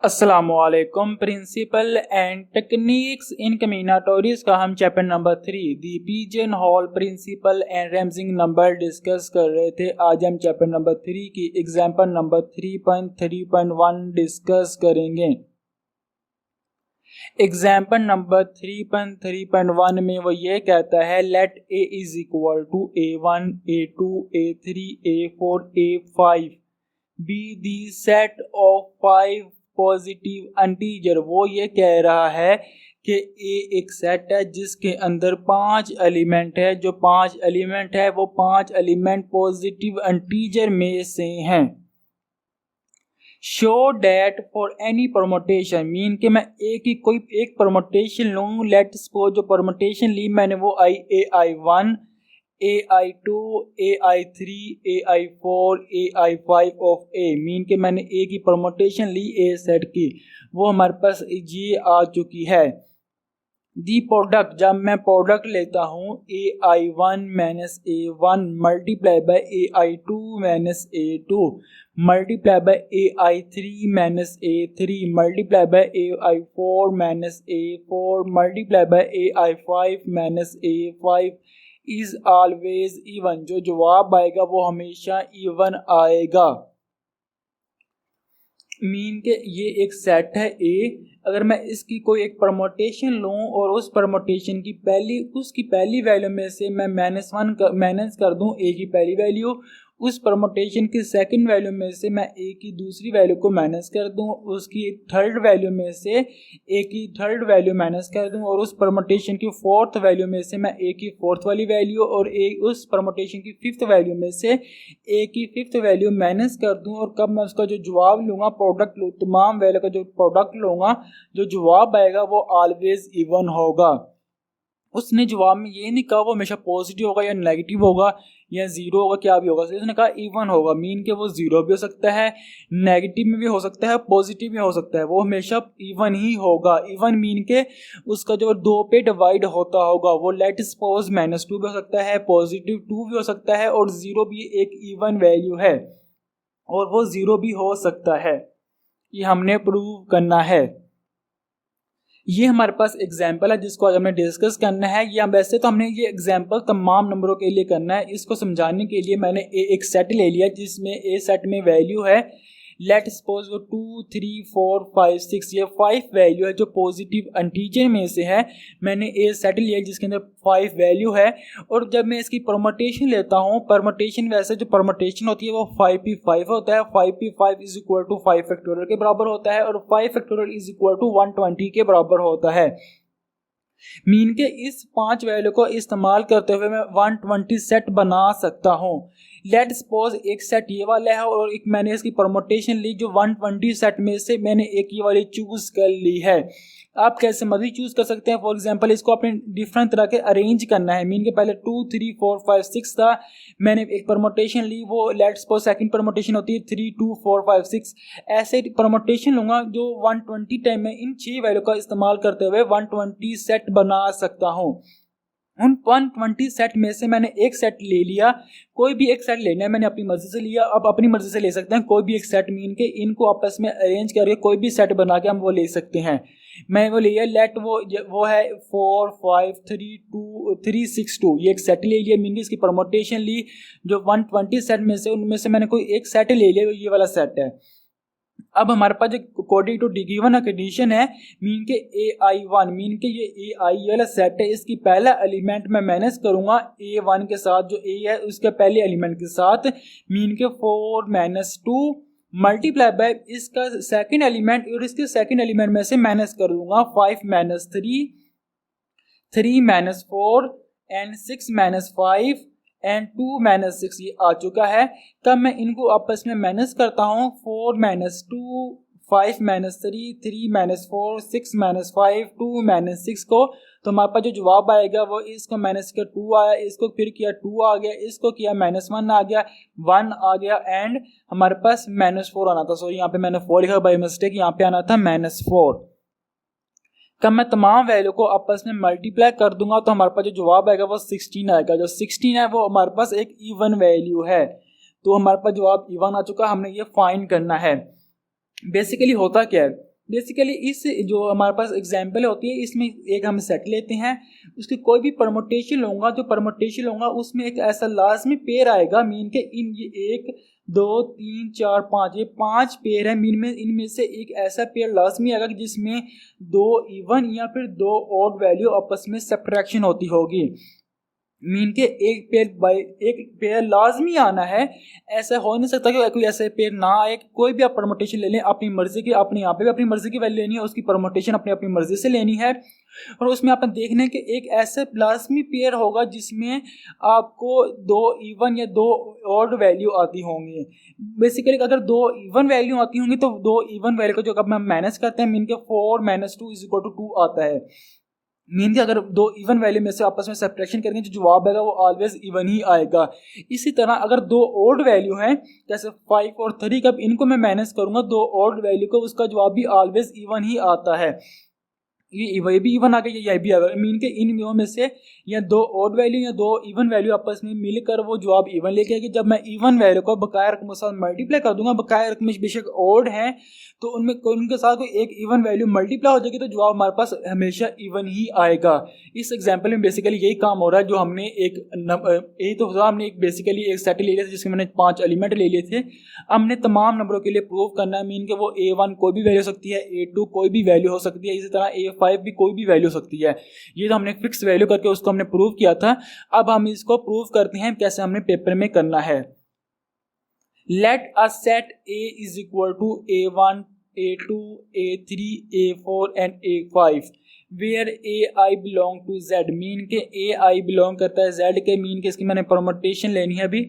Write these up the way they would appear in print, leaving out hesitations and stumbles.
अस्सलामुअलैकुम। Principle and techniques in combinatorics का हम chapter number 3 the pigeonhole principle and Ramsey number discuss कर रहे थे। आज हम चैप्टर नंबर 3 की एग्जांपल नंबर 3.3.1 डिस्कस करेंगे। एग्जाम्पल नंबर 3.3.1 में वो ये कहता है let A is equal to A1 A2 A3 A4 A5 B the set of 5 positive integer. वो ये कह रहा है कि ए एक सेट है जिसके अंदर 5 एलिमेंट है। जो 5 एलिमेंट है वो 5 एलिमेंट पॉजिटिव इंटीजर में से हैं। Show that for any permutation mean कि मैं कोई एक परमोटेशन लूँ। लेट सपोज जो परमोटेशन ली मैंने वो AI1 AI2 AI3 AI4 AI5 of A mean के मैंने A की परमोटेशन ली A सेट की, वो हमारे पास ये आ चुकी है। दी प्रोडक्ट जब मैं प्रोडक्ट लेता हूँ AI1 minus A1 multiply by AI2 minus A2 multiply by AI3 minus A3 multiply by AI4 minus A4 multiply by AI5 minus A5 is always even. जो जवाब आएगा वो हमेशा इवन आएगा। मीन के ये एक सेट है A। अगर मैं इसकी कोई एक परमोटेशन लूँ और उस परमोटेशन की उसकी पहली वैल्यू में से मैं -1 माइनस कर दूँ A की पहली वैल्यू, उस परमोटेशन की सेकंड वैल्यू में से मैं A की दूसरी वैल्यू को माइनस कर दूं, उसकी थर्ड वैल्यू में से A की थर्ड वैल्यू माइनस कर दूं और उस परमोटेशन की फोर्थ वैल्यू में से मैं A की फोर्थ वाली वैल्यू और उस परमोटेशन की फिफ्थ वैल्यू में से A की फिफ्थ वैल्यू माइनस कर दूं। और कब मैं उसका जो जवाब लूँगा प्रोडक्ट तमाम वैल्यू का जो प्रोडक्ट लूँगा, जो जवाब आएगा वो ऑलवेज इवन होगा। उसने जवाब में ये नहीं कहा वो हमेशा पॉजिटिव होगा या नेगेटिव होगा या जीरो होगा, क्या भी होगा। उसने कहा इवन होगा मीन के वो जीरो भी हो सकता है, नेगेटिव में भी हो सकता है, पॉजिटिव भी हो सकता है, वो हमेशा इवन ही होगा। इवन मीन के उसका जो 2 पे डिवाइड होता होगा वो लेट सपोज -2 भी हो सकता है, पॉजिटिव 2 भी हो सकता है और जीरो भी एक इवन वैल्यू है और वो जीरो भी हो सकता है। ये हमने प्रूव करना है। ये हमारे पास एग्जाम्पल है जिसको आज हमें डिस्कस करना है। या वैसे तो हमने ये एग्जाम्पल तमाम नंबरों के लिए करना है। इसको समझाने के लिए मैंने एक सेट ले लिया जिसमें ए सेट में वैल्यू है लेट सपोज वो 2 3 4 5 6 ये 5 वैल्यू है जो पॉजिटिव इंटीजर में से है। मैंने ए सेट लिया जिसके अंदर 5 वैल्यू है और जब मैं इसकी परमोटेशन लेता हूँ, परमोटेशन वैसे जो परमोटेशन होती है वो 5p5 होता है। 5p5 is equal to 5 factorial के बराबर होता है और 5 फैक्टोरियल इज इक्वल टू 120 के बराबर होता है। मीन के इस 5 वैल्यू को इस्तेमाल करते हुए मैं 120 सेट बना सकता हूँ। लेट सपोज एक सेट ये वाला है और एक मैंने इसकी परमोटेशन ली जो 120 सेट में से मैंने एक ये वाली चूज कर ली है। आप कैसे मर्जी चूज कर सकते हैं। फॉर एग्जांपल इसको आपने डिफरेंट तरह के अरेंज करना है। मीन के पहले 2 3 4 5 6 था, मैंने एक परमोटेशन ली वो लेट सपोज सेकंड परमोटेशन होती है 3 2 4 5 6। ऐसे परमोटेशन लूंगा जो 120 टाइम में इन 6 वैल्यू का इस्तेमाल करते हुए 120 सेट बना सकता हूँ। उन 120 सेट में से मैंने एक सेट ले लिया। कोई भी एक सेट लेना है मैंने अपनी मर्जी से लिया, अब अपनी मर्जी से ले सकते हैं कोई भी एक सेट। मीन के इनको आपस में अरेंज करके कोई भी सेट बना के हम वो ले सकते हैं। मैं वो लिया लेट वो है 4 5 3 2 3 6 2 ये एक सेट ले लिया। मीन की इसकी परमोटेशन ली जो 120 सेट में से उनमें से मैंने कोई एक सेट ले लिया, ये वाला सेट है। अब हमारे पास जो अकॉर्डिंग टू गिवन कंडीशन है मीन के AI1 मीन के ये AI वाला सेट है, इसकी पहला एलिमेंट मैं माइनस करूंगा A1 के साथ जो A है उसके पहले एलिमेंट के साथ मीन के 4 - 2 मल्टीप्लाई बाय इसका सेकंड एलिमेंट और इसके सेकंड एलिमेंट में से माइनस कर दूंगा 5 - 3 3 - 4 एंड 6 - 5 एंड 2 - 6 ये आ चुका है। तब मैं इनको आपस में माइनस करता हूँ 4 - 2 5 - 3 3 - 4 6 - 5 2 - 6 को, तो हमारे पास जो जवाब आएगा वो इसको माइनस किया 2 आया, इसको फिर किया 2 आ गया, इसको किया -1 आ गया 1 आ गया एंड हमारे पास -4 आना था। सॉरी यहाँ पे मैंने 4 लिखा बाय मिस्टेक, यहाँ पे आना था -4। कब मैं तमाम वैल्यू को आपस में मल्टीप्लाई कर दूंगा तो हमारे पास जो जवाब आएगा वो 16 आएगा। जो 16 है वो हमारे पास एक इवन वैल्यू है, तो हमारे पास जवाब इवन आ चुका है। हमने ये फाइंड करना है। बेसिकली होता क्या है, बेसिकली इस जो हमारे पास एग्जांपल होती है इसमें एक हम सेट लेते हैं, उसकी कोई भी परमुटेशन लूँगा, जो परमुटेशन लूँगा उसमें एक ऐसा लाजमी पेयर आएगा, मीन के इन ये 1 2 3 4 5 ये 5 पेयर है, मीन में इनमें से एक ऐसा पेयर लाजमी आएगा जिसमें 2 इवन या फिर 2 ऑड वैल्यू आपस में सब्ट्रैक्शन होती होगी। मीन के एक पेयर लाजमी आना है, ऐसा हो नहीं सकता कि कोई ऐसे पेयर ना आए। कोई भी आप परमुटेशन ले लें अपनी मर्जी की, अपने यहाँ पे भी अपनी मर्जी की वैल्यू लेनी है, उसकी परमुटेशन अपनी अपनी मर्जी से लेनी है, और उसमें आप देखने के एक ऐसे लाजमी पेयर होगा जिसमें आपको 2 इवन या 2 ऑड वैल्यू आती होंगी। बेसिकली अगर 2 इवन वैल्यू आती होंगी तो 2 इवन वैल्यू को जो अब हम माइनस करते हैं, मीन के 4 - 2 = 2 आता है। मीन के अगर 2 इवन वैल्यू में से आपस में सब्ट्रैक्शन करेंगे जो जवाब आएगा वो ऑलवेज इवन ही आएगा। इसी तरह अगर 2 ऑड वैल्यू हैं जैसे 5 और 3, कब इनको मैं माइनस करूंगा 2 ऑड वैल्यू को, उसका जवाब भी ऑलवेज इवन ही आता है। ये भी इवन आ गया, ये भी आ गया। मीन के इन दोनों में से या 2 ऑड वैल्यू या 2 इवन वैल्यू आपस में मिलकर वो जवाब इवन लेके आएगी। जब मैं इवन वैल्यू को बकाया रकम के साथ मल्टीप्लाई कर दूंगा, बकाया रकम बेशक ऑड है तो उनके साथ कोई एक इवन वैल्यू मल्टीप्लाई हो जाएगी तो जवाब हमारे पास हमेशा इवन ही आएगा। इस एग्जाम्पल में बेसिकली यही काम हो रहा है, जो हमने हमने एक बेसिकली एक सेट ले लिया था जिसमें मैंने 5 एलिमेंट ले लिए थे। हमने तमाम नंबरों के लिए प्रूव करना है, मीन के वो A1 कोई भी वैल्यू हो सकती है, A2 कोई भी वैल्यू हो सकती है, इसी तरह A5 भी कोई भी वैल्यू हो सकती है। ये तो हमने फिक्स वैल्यू करके उसको हमने प्रूव किया था। अब हम इसको प्रूव करते हैं कैसे हमने पेपर में करना है। Let a set A is equal to A1, A2, A3, A4 and A5 where AI belong to Z। Mean के AI बिलोंग करता है Z के, मीन के इसकी मैंने परमुटेशन लेनी है अभी।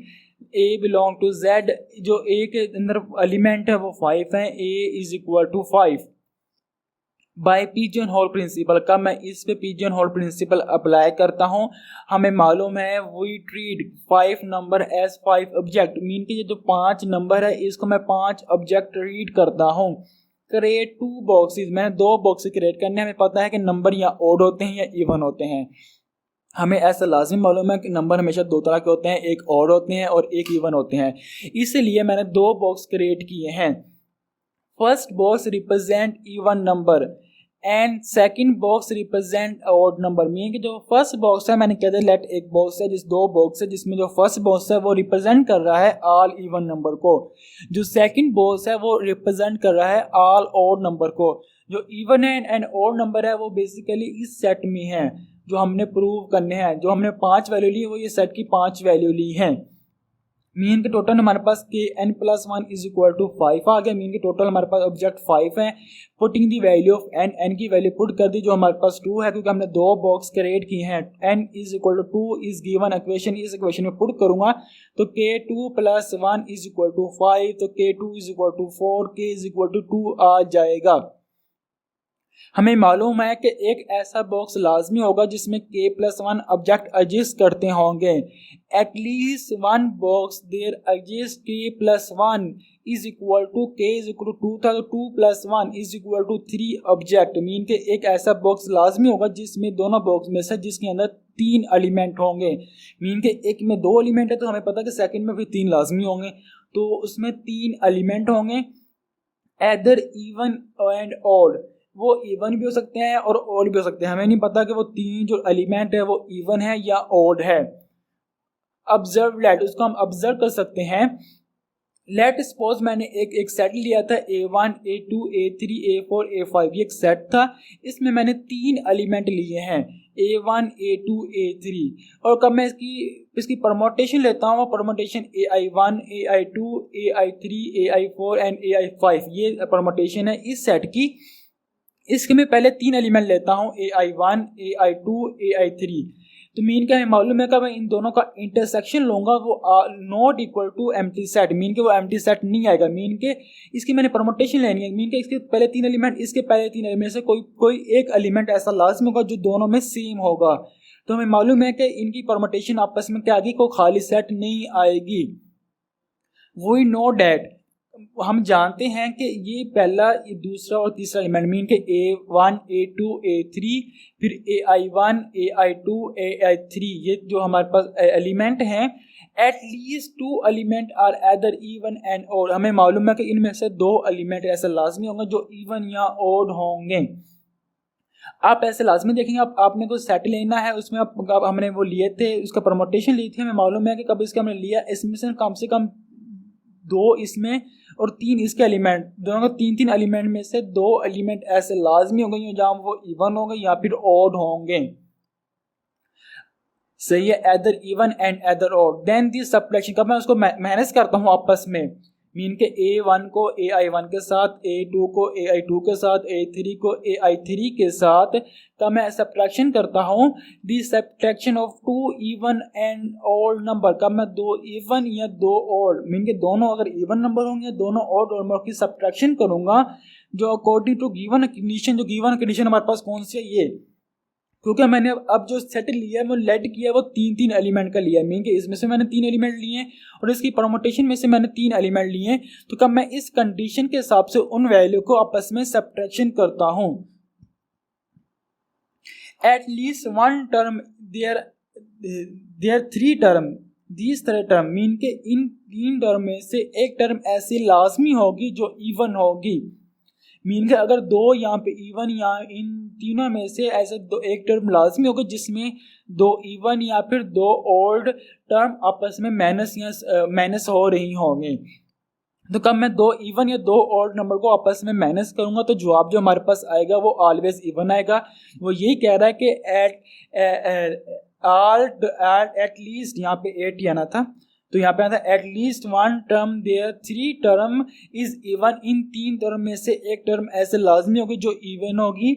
A बिलोंग टू Z, जो A के अंदर एलिमेंट है वो 5 है, A is equal to 5 by pigeon hole principle का। मैं इस पे पिजन होल प्रिंसिपल अप्लाई करता हूँ। हमें मालूम है we treat 5 number as 5 object, mean के ये जो 5 नंबर है इसको मैं 5 ऑब्जेक्ट रीड करता हूँ। क्रिएट 2 बॉक्सेस, मैंने 2 बॉक्स क्रिएट करने हैं। हमें पता है कि नंबर या ऑड होते हैं या इवन होते हैं। हमें ऐसा लाजिम मालूम है कि नंबर हमेशा 2 तरह के होते हैं, एक ऑड होते हैं और एक इवन होते हैं। इसलिए मैंने 2 बॉक्स क्रिएट किए हैं। First box represent even number and second box represent odd number. Mean कि जो फर्स्ट बॉक्स है मैंने कहते लेट एक बॉक्स है 2 बॉक्स है जिसमें जो फर्स्ट बॉक्स है वो रिप्रेजेंट कर रहा है ऑल इवन नंबर को, जो सेकंड बॉक्स है वो रिप्रेजेंट कर रहा है ऑल ऑड नंबर को। जो इवन एंड ऑड नंबर है वो बेसिकली इस सेट में है जो हमने प्रूव करने हैं। जो हमने 5 वैल्यू ली वो ये सेट की 5 वैल्यू ली हैं। मीन के टोटल हमारे पास के n+1 = 5 आ गया। मीन के टोटल हमारे पास ऑब्जेक्ट 5 है। Putting the value of n की वैल्यू पुट कर दी जो हमारे पास 2 है, क्योंकि हमने 2 बॉक्स क्रिएट किए हैं। n = 2 इज गिवन इक्वेशन, इस इक्वेशन में पुट करूंगा तो k2+1 = 5, तो k2 = 4, k 2 आ जाएगा। हमें मालूम है कि एक ऐसा बॉक्स लाजमी होगा जिसमें k+1 ऑब्जेक्ट एग्जिस्ट करते होंगे। At least 1 box there exist k+1 = k 2 था, तो 2+1 = 3 ऑब्जेक्ट। मीन के एक ऐसा बॉक्स लाजमी होगा जिसमें दोनों बॉक्स में से जिसके अंदर 3 एलिमेंट होंगे। मीन के एक में 2 एलिमेंट है तो हमें पता है कि सेकंड में भी 3 लाजमी होंगे, तो उसमें 3 एलिमेंट होंगे। एदर इवन एंड ऑड, वो इवन भी हो सकते हैं और ऑड भी हो सकते हैं। हमें नहीं पता कि वो 3 जो एलिमेंट है वो इवन है या ऑड है। ऑब्जर्व लेट, उसको हम ऑब्जर्व कर सकते हैं। लेट सपोज मैंने एक सेट लिया था A1, A2, A3, A4, A5, ये एक सेट था। इसमें मैंने 3 एलिमेंट लिए हैं A1, A2, A3, और कब मैं इसकी परमोटेशन लेता हूँ, permutation AI1, AI2, AI3, AI4 and AI5, ये परमोटेशन है इस सेट की। इसके मैं पहले 3 एलिमेंट लेता हूँ AI1, AI2, AI3। तो मीन का मालूम है कि मैं इन दोनों का इंटरसेक्शन लूंगा वो not equal to empty set. Mean के वो एम्प्टी सेट नहीं आएगा। मीन के इसकी मैंने परमुटेशन लेनी है। मीन के इसके पहले 3 एलिमेंट, इसके पहले 3 एलिमेंट से कोई एक एलिमेंट ऐसा लाजमी होगा जो दोनों में सेम होगा। तो हमें मालूम है कि इनकी परमुटेशन आपस में क्या आएगी, कोई खाली सेट नहीं आएगी। वी नो डैट हम जानते हैं कि ये पहला, ये दूसरा और तीसरा एलिमेंट मीन के A1 A2 A3 फिर AI1 AI2 AI3 ये जो हमारे पास एलिमेंट हैं, at least 2 element are either even and odd. हमें मालूम है कि इनमें से 2 एलिमेंट ऐसे लाजमी होंगे जो इवन या ऑड होंगे। आप ऐसे लाजमी देखेंगे, आपने कोई सेट लेना है, उसमें आप हमने वो लिए थे, उसका परमोटेशन ली थी, हमें मालूम है कि कब इसका हमने लिया, इसमें से कम 2 इसमें और 3 इसके एलिमेंट, दोनों को 3 एलिमेंट में से 2 एलिमेंट ऐसे लाजमी होंगे जहाँ वो इवन होंगे या फिर ऑड होंगे। सही है, either even and either odd. Then the subtraction, कब मैं उसको मैनेज करता हूँ आपस में, मीन के A1 को AI1 के साथ, A2 को AI2 के साथ, A3 को AI3 के साथ, तब मैं सब्ट्रैक्शन करता हूँ। The subtraction of 2 even and odd number, कब मैं 2 इवन या 2 ऑड, मीन के दोनों अगर इवन नंबर होंगे, दोनों ऑड नंबर की सब्ट्रैक्शन करूँगा, जो अकॉर्डिंग टू गिवन कंडीशन, जो गिवन कंडीशन हमारे पास कौन सी है ये, क्योंकि मैंने अब जो सेट लिया है वो लेट किया है वो 3 एलिमेंट का लिया है, मीन कि इसमें से मैंने 3 एलिमेंट लिए हैं और इसकी परमुटेशन में से मैंने 3 एलिमेंट लिए हैं। तो कब मैं इस कंडीशन के हिसाब से उन वैल्यू को आपस में सब्ट्रैक्शन करता हूं, at least 1 term there 3 term these 3 term, mean के इन 3 टर्म में से एक टर्म ऐसी लाजमी होगी जो इवन होगी। मीन के अगर 2 यहाँ पे इवन या इन तीनों में से ऐसे एक टर्म लाजमी होगा जिसमें 2 इवन या फिर 2 ऑड टर्म आपस में माइनस हो रही होंगी। तो कब मैं 2 इवन या 2 ऑड नंबर को आपस में माइनस करूंगा तो जवाब जो हमारे पास आएगा वो ऑलवेज इवन आएगा। वो यही कह रहा है कि एट लीस्ट, यहाँ पे 8 आना था तो यहाँ पे आता है at least 1 term there 3 term is even, इन 3 टर्म में से एक टर्म ऐसे लाजमी होगी जो इवन होगी।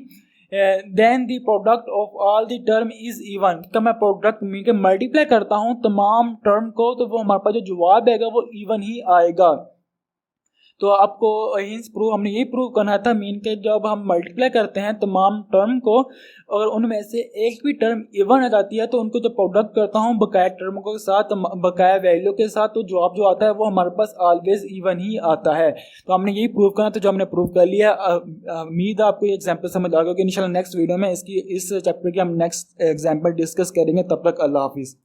Then the product of all the term is even, तो मैं प्रोडक्ट मीन के मल्टीप्लाई करता हूँ तमाम टर्म को तो वो हमारे पास जो जवाब आएगा वो इवन ही आएगा। तो आपको हिंस प्रूव, हमने यही प्रूव करना था मीन के जब हम मल्टीप्लाई करते हैं तमाम टर्म को, अगर उनमें से एक भी टर्म इवन आ जाती है तो उनको जब प्रोडक्ट करता हूँ बकाया टर्म के साथ, बकाया वैल्यू के साथ, तो जवाब जो आता है वो हमारे पास ऑलवेज इवन ही आता है। तो हमने यही प्रूव करना था जो हमने प्रूव कर लिया। उम्मीद है आपको ये एग्जाम्पल समझ आ गया कि इंशाल्लाह नेक्स्ट वीडियो में इस चैप्टर की हम नेक्स्ट एग्जाम्पल डिस्कस करेंगे। तब तक अल्लाह हाफिज़।